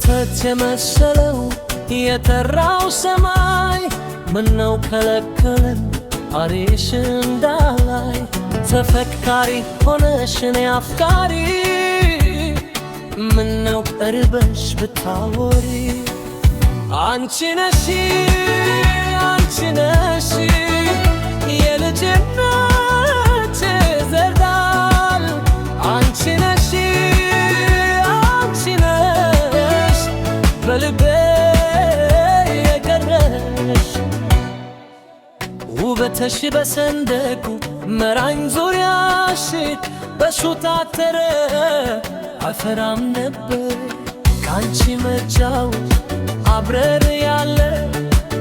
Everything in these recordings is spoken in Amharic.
ወተት የመሰለው የተራው ሰማይ ምነው ከለከለን አሪሽ እንዳላይ ተፈካሪ ሆነሽ እኔ አፍቃሪ ምነው ቀርበሽ ብታወሪ አንቺ ነሽ የልጅነቴ ዘርዳል አንቺ ነሽ በልቤ የቀረሽ ውበትሽ በሰንደቁ መራኝ ዙሪያሽ በሹ ታተረ አፈራም ነበር ካንቺ መጫወት አብረን ያለ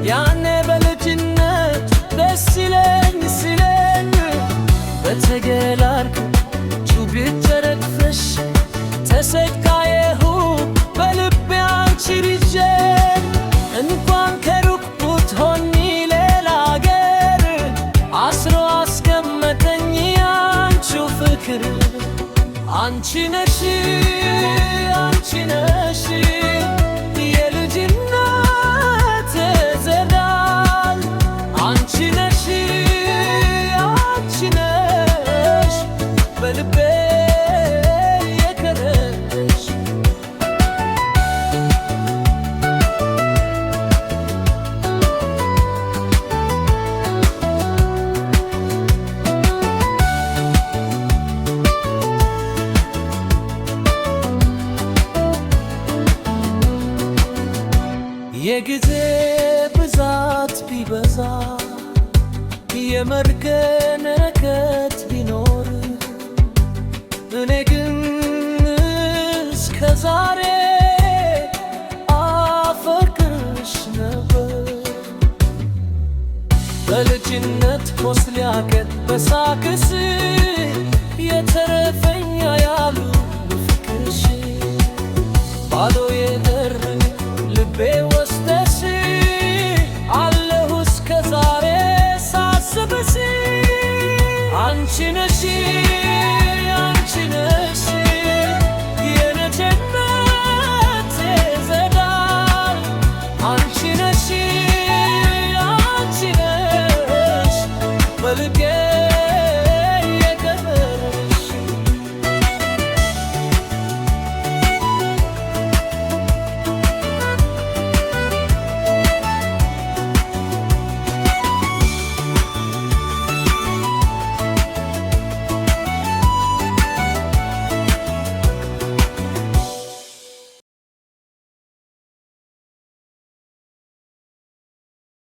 ያኔ በልጅነት ደስ ይለኝ ሲለኝ በተገላርኩ ጩቤት ተረግፈሽ ተሰቃየሁ በልቤ አንቺን ይዤ እንኳን ከሩቅ ብትሆኚ ሌላ አገር አስሮ አስቀመጠኝ ያንቺው ፍቅር አንቺ ነሽ የልጅነቴ ዘዳል አንቺ ነሽ በልቤ የቀረሽ የጊዜ ብዛት ቢበዛ የመርገነከት ቢኖር እኔ ግን እስከ ዛሬ አፈቅርሽ ነበር በልጅነት ኮስሊያቀት በሳክስ የተረፈኝ ያሉ ፍቅርሽ ባዶ የደር ልቤ ወስደሽ አለሁ እስከ ዛሬ ሳስብሽ አንቺ ነሽ የልጅነቴ ዘዳል አንቺ ነሽ በልቤ